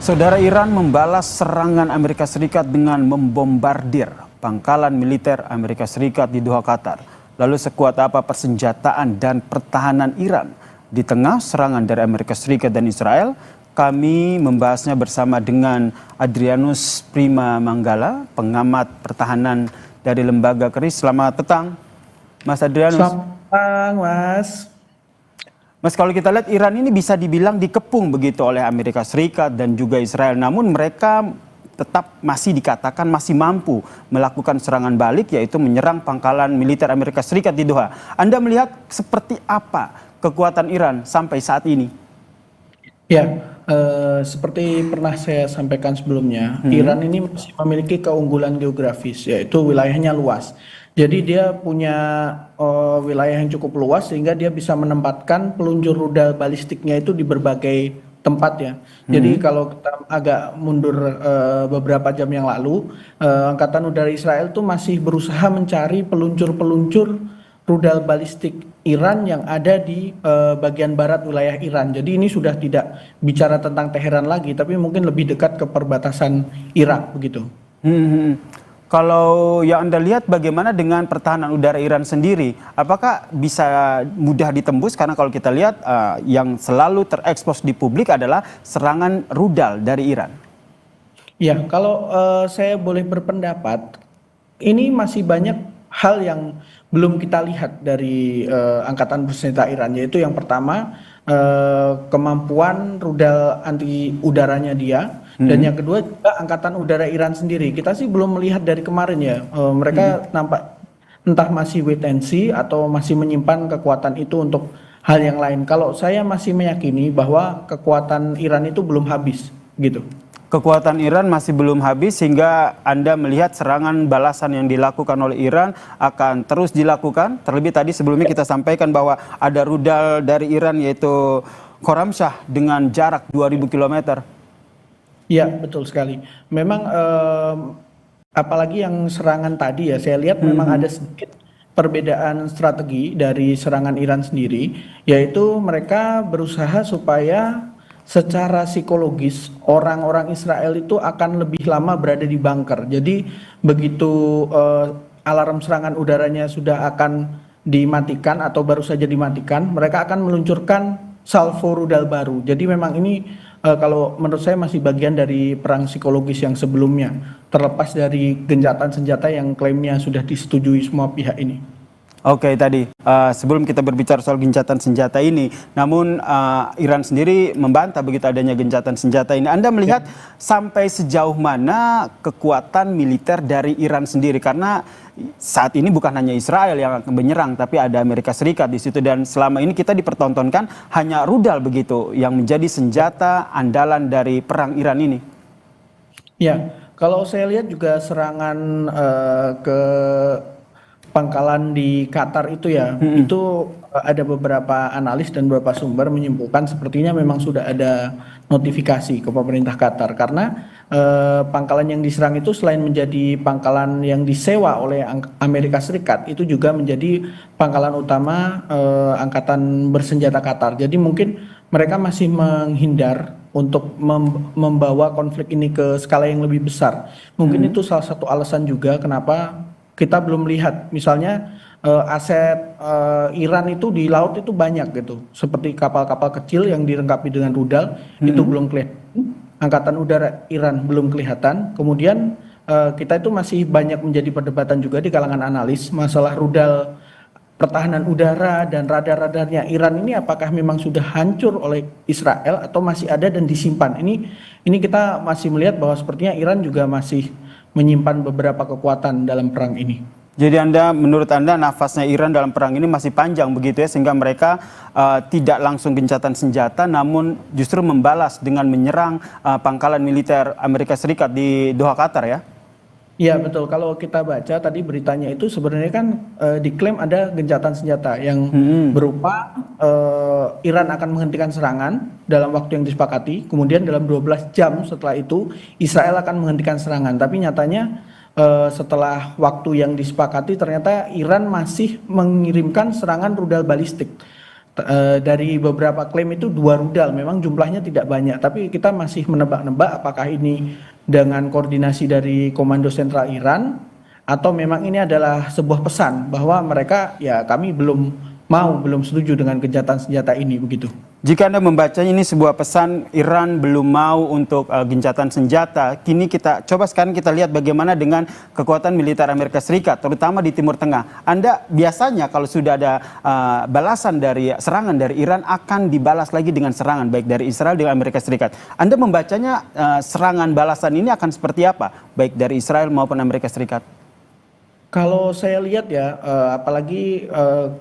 Saudara, Iran membalas serangan Amerika Serikat dengan membombardir pangkalan militer Amerika Serikat di Doha, Qatar. Lalu sekuat apa persenjataan dan pertahanan Iran di tengah serangan dari Amerika Serikat dan Israel? Kami membahasnya bersama dengan Adrianus Prima Manggala, pengamat pertahanan dari Lembaga KRIS. Selamat petang, Mas Adrianus. Selamat petang, Mas. Mas, kalau kita lihat Iran ini bisa dibilang dikepung begitu oleh Amerika Serikat dan juga Israel. Namun mereka tetap masih dikatakan masih mampu melakukan serangan balik, yaitu menyerang pangkalan militer Amerika Serikat di Doha. Anda melihat seperti apa kekuatan Iran sampai saat ini? Ya, seperti pernah saya sampaikan sebelumnya, Iran ini masih memiliki keunggulan geografis, yaitu wilayahnya luas. Jadi dia punya wilayah yang cukup luas sehingga dia bisa menempatkan peluncur rudal balistiknya itu di berbagai tempat ya. Jadi kalau kita agak mundur beberapa jam yang lalu, Angkatan Udara Israel tuh masih berusaha mencari peluncur-peluncur rudal balistik Iran yang ada di bagian barat wilayah Iran. Jadi ini sudah tidak bicara tentang Teheran lagi, tapi mungkin lebih dekat ke perbatasan Irak begitu. Kalau yang Anda lihat, bagaimana dengan pertahanan udara Iran sendiri? Apakah bisa mudah ditembus? Karena kalau kita lihat yang selalu terekspos di publik adalah serangan rudal dari Iran. Ya, kalau saya boleh berpendapat, ini masih banyak hal yang belum kita lihat dari Angkatan Bersenjata Iran, yaitu yang pertama kemampuan rudal anti udaranya dia. Dan yang kedua juga Angkatan Udara Iran sendiri. Kita sih belum melihat dari kemarin ya. Mereka nampak entah masih wait and see atau masih menyimpan kekuatan itu untuk hal yang lain. Kalau saya masih meyakini bahwa kekuatan Iran itu belum habis gitu. Kekuatan Iran masih belum habis sehingga Anda melihat serangan balasan yang dilakukan oleh Iran akan terus dilakukan. Terlebih tadi sebelumnya kita sampaikan bahwa ada rudal dari Iran yaitu Khorramshahr dengan jarak 2000 km. Ya, betul sekali. Memang apalagi yang serangan tadi ya, saya lihat memang ada sedikit perbedaan strategi dari serangan Iran sendiri, yaitu mereka berusaha supaya secara psikologis orang-orang Israel itu akan lebih lama berada di bunker. Jadi begitu alarm serangan udaranya sudah akan dimatikan atau baru saja dimatikan, mereka akan meluncurkan salvo rudal baru. Jadi memang ini kalau menurut saya masih bagian dari perang psikologis yang sebelumnya, terlepas dari gencatan senjata yang klaimnya sudah disetujui semua pihak ini. Oke, tadi sebelum kita berbicara soal gencatan senjata ini, namun Iran sendiri membantah begitu adanya gencatan senjata ini. Anda melihat sampai sejauh mana kekuatan militer dari Iran sendiri? Karena saat ini bukan hanya Israel yang akan menyerang, tapi ada Amerika Serikat di situ. Dan selama ini kita dipertontonkan hanya rudal begitu yang menjadi senjata andalan dari perang Iran ini. Ya, kalau saya lihat juga serangan ke pangkalan di Qatar itu ya, itu ada beberapa analis dan beberapa sumber menyimpulkan sepertinya memang sudah ada notifikasi ke pemerintah Qatar karena pangkalan yang diserang itu selain menjadi pangkalan yang disewa oleh Amerika Serikat, itu juga menjadi pangkalan utama angkatan bersenjata Qatar. Jadi mungkin mereka masih menghindar untuk membawa konflik ini ke skala yang lebih besar. Mungkin itu salah satu alasan juga kenapa kita belum lihat misalnya aset Iran itu di laut itu banyak gitu, seperti kapal-kapal kecil yang dilengkapi dengan rudal itu belum kelihatan, Angkatan Udara Iran belum kelihatan. Kemudian kita itu masih banyak menjadi perdebatan juga di kalangan analis masalah rudal pertahanan udara dan radar-radarnya Iran ini apakah memang sudah hancur oleh Israel atau masih ada dan disimpan. Ini kita masih melihat bahwa sepertinya Iran juga masih menyimpan beberapa kekuatan dalam perang ini. Jadi menurut Anda nafasnya Iran dalam perang ini masih panjang begitu ya, sehingga mereka tidak langsung gencatan senjata namun justru membalas dengan menyerang pangkalan militer Amerika Serikat di Doha, Qatar ya? Iya betul, kalau kita baca tadi beritanya itu sebenarnya kan diklaim ada gencatan senjata yang berupa Iran akan menghentikan serangan dalam waktu yang disepakati, kemudian dalam 12 jam setelah itu Israel akan menghentikan serangan. Tapi nyatanya setelah waktu yang disepakati ternyata Iran masih mengirimkan serangan rudal balistik. Dari beberapa klaim itu 2 rudal, memang jumlahnya tidak banyak, tapi kita masih menebak-nebak apakah ini dengan koordinasi dari Komando Sentral Iran atau memang ini adalah sebuah pesan bahwa mereka ya kami belum setuju dengan gencatan senjata ini begitu. Jika Anda membacanya ini sebuah pesan Iran belum mau untuk gencatan senjata, kini sekarang kita lihat bagaimana dengan kekuatan militer Amerika Serikat, terutama di Timur Tengah. Anda biasanya kalau sudah ada serangan dari Iran akan dibalas lagi dengan serangan baik dari Israel dengan Amerika Serikat. Anda membacanya serangan balasan ini akan seperti apa, baik dari Israel maupun Amerika Serikat? Kalau saya lihat ya, apalagi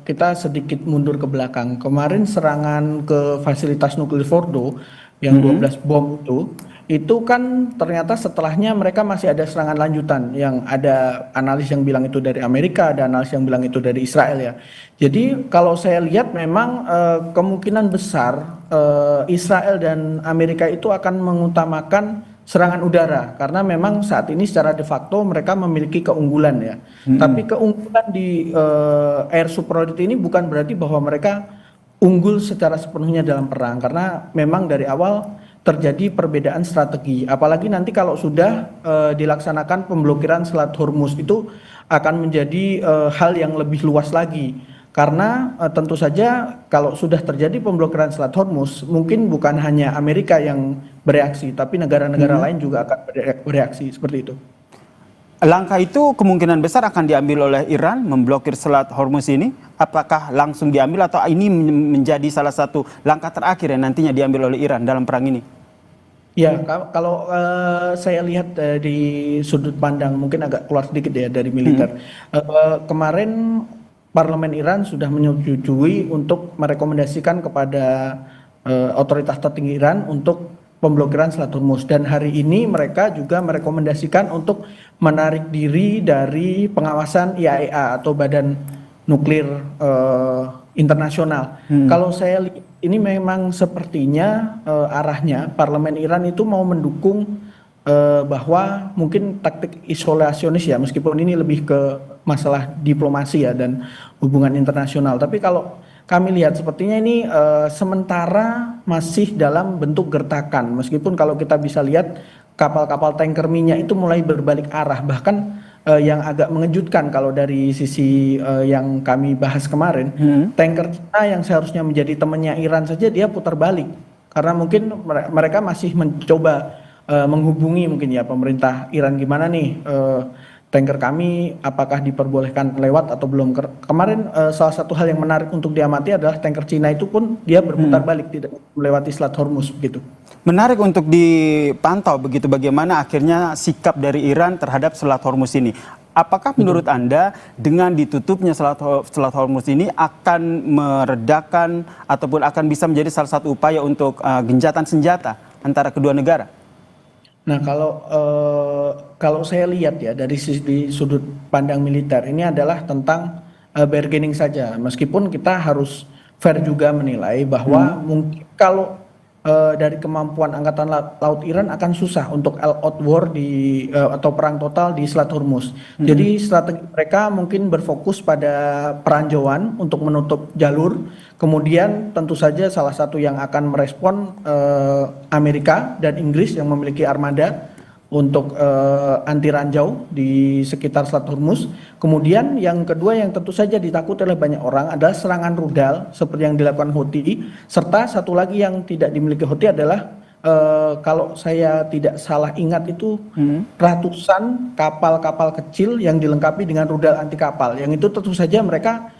kita sedikit mundur ke belakang. Kemarin serangan ke fasilitas nuklir Fordo yang 12 bom itu kan ternyata setelahnya mereka masih ada serangan lanjutan yang ada analis yang bilang itu dari Amerika, ada analis yang bilang itu dari Israel ya. Jadi kalau saya lihat memang kemungkinan besar Israel dan Amerika itu akan mengutamakan serangan udara karena memang saat ini secara de facto mereka memiliki keunggulan ya. Tapi keunggulan di air superiority ini bukan berarti bahwa mereka unggul secara sepenuhnya dalam perang karena memang dari awal terjadi perbedaan strategi. Apalagi nanti kalau sudah dilaksanakan pemblokiran Selat Hormuz itu akan menjadi hal yang lebih luas lagi. Karena tentu saja kalau sudah terjadi pemblokiran Selat Hormuz, mungkin bukan hanya Amerika yang bereaksi, tapi negara-negara lain juga akan bereaksi seperti itu. Langkah itu kemungkinan besar akan diambil oleh Iran memblokir Selat Hormuz ini. Apakah langsung diambil atau ini menjadi salah satu langkah terakhir yang nantinya diambil oleh Iran dalam perang ini? Ya, kalau saya lihat dari sudut pandang mungkin agak keluar sedikit ya dari militer. Kemarin Parlemen Iran sudah menyetujui untuk merekomendasikan kepada otoritas tertinggi Iran untuk pemblokiran Selat Hormuz dan hari ini mereka juga merekomendasikan untuk menarik diri dari pengawasan IAEA atau Badan Nuklir Internasional. Kalau saya lihat ini memang sepertinya arahnya Parlemen Iran itu mau mendukung bahwa mungkin taktik isolasionis ya, meskipun ini lebih ke masalah diplomasi ya dan hubungan internasional. Tapi kalau kami lihat sepertinya ini sementara masih dalam bentuk gertakan. Meskipun kalau kita bisa lihat kapal-kapal tanker minyak itu mulai berbalik arah. Bahkan yang agak mengejutkan kalau dari sisi yang kami bahas kemarin, tanker Cina yang seharusnya menjadi temannya Iran saja dia putar balik. Karena mungkin mereka masih mencoba menghubungi mungkin ya pemerintah Iran gimana nih tanker kami apakah diperbolehkan lewat atau belum. Kemarin salah satu hal yang menarik untuk diamati adalah tanker Cina itu pun dia berputar balik tidak melewati Selat Hormuz begitu. Menarik untuk dipantau begitu bagaimana akhirnya sikap dari Iran terhadap Selat Hormuz ini. Apakah menurut Anda dengan ditutupnya Selat Hormuz ini akan meredakan ataupun akan bisa menjadi salah satu upaya untuk gencatan senjata antara kedua negara? Nah, kalau saya lihat ya dari sisi sudut pandang militer ini adalah tentang bargaining saja. Meskipun kita harus fair juga menilai bahwa mungkin kalau dari kemampuan angkatan laut Iran akan susah untuk all out war atau perang total di Selat Hormuz. Jadi strategi mereka mungkin berfokus pada peranjauan untuk menutup jalur. Kemudian tentu saja salah satu yang akan merespon Amerika dan Inggris yang memiliki armada untuk anti ranjau di sekitar Selat Hormuz. Kemudian yang kedua yang tentu saja ditakuti oleh banyak orang adalah serangan rudal seperti yang dilakukan Houthi, serta satu lagi yang tidak dimiliki Houthi adalah kalau saya tidak salah ingat itu ratusan kapal-kapal kecil yang dilengkapi dengan rudal anti kapal. Yang itu tentu saja mereka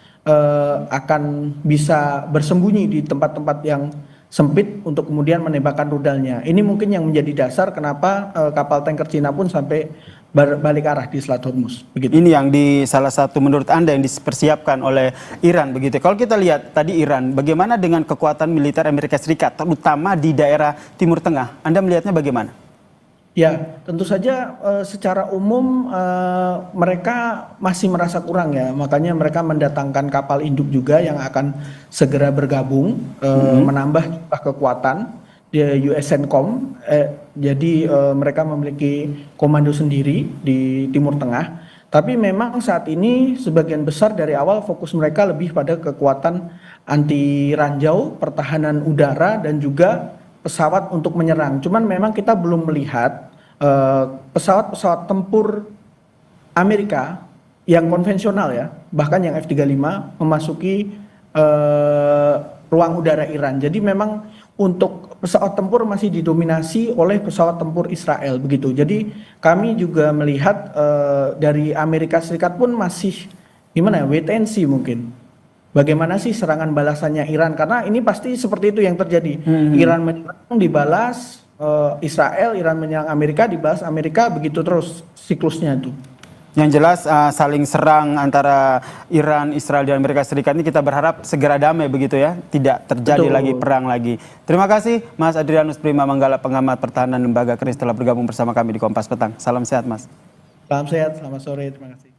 akan bisa bersembunyi di tempat-tempat yang sempit untuk kemudian menembakkan rudalnya. Ini mungkin yang menjadi dasar kenapa kapal tanker Cina pun sampai balik arah di Selat Hormuz. Begitu. Ini yang salah satu menurut Anda yang dipersiapkan oleh Iran begitu. Kalau kita lihat tadi Iran, bagaimana dengan kekuatan militer Amerika Serikat terutama di daerah Timur Tengah? Anda melihatnya bagaimana? Ya, tentu saja secara umum mereka masih merasa kurang ya, makanya mereka mendatangkan kapal induk juga yang akan segera bergabung, menambah jumlah kekuatan di USCENTCOM. Jadi mereka memiliki komando sendiri di Timur Tengah. Tapi memang saat ini sebagian besar dari awal fokus mereka lebih pada kekuatan anti ranjau, pertahanan udara, dan juga pesawat untuk menyerang. Cuman memang kita belum melihat pesawat-pesawat tempur Amerika yang konvensional ya, bahkan yang F-35 memasuki ruang udara Iran. Jadi memang untuk pesawat tempur masih didominasi oleh pesawat tempur Israel begitu. Jadi kami juga melihat dari Amerika Serikat pun masih gimana ya, wait and see mungkin. Bagaimana sih serangan balasannya Iran? Karena ini pasti seperti itu yang terjadi. Iran menyerang dibalas Israel, Iran menyerang Amerika dibalas Amerika, begitu terus siklusnya itu. Yang jelas saling serang antara Iran, Israel, dan Amerika Serikat ini kita berharap segera damai begitu ya. Tidak terjadi lagi perang lagi. Terima kasih Mas Adrianus Prima Manggala, pengamat pertahanan Lembaga Kris, telah bergabung bersama kami di Kompas Petang. Salam sehat Mas. Salam sehat, selamat sore, terima kasih.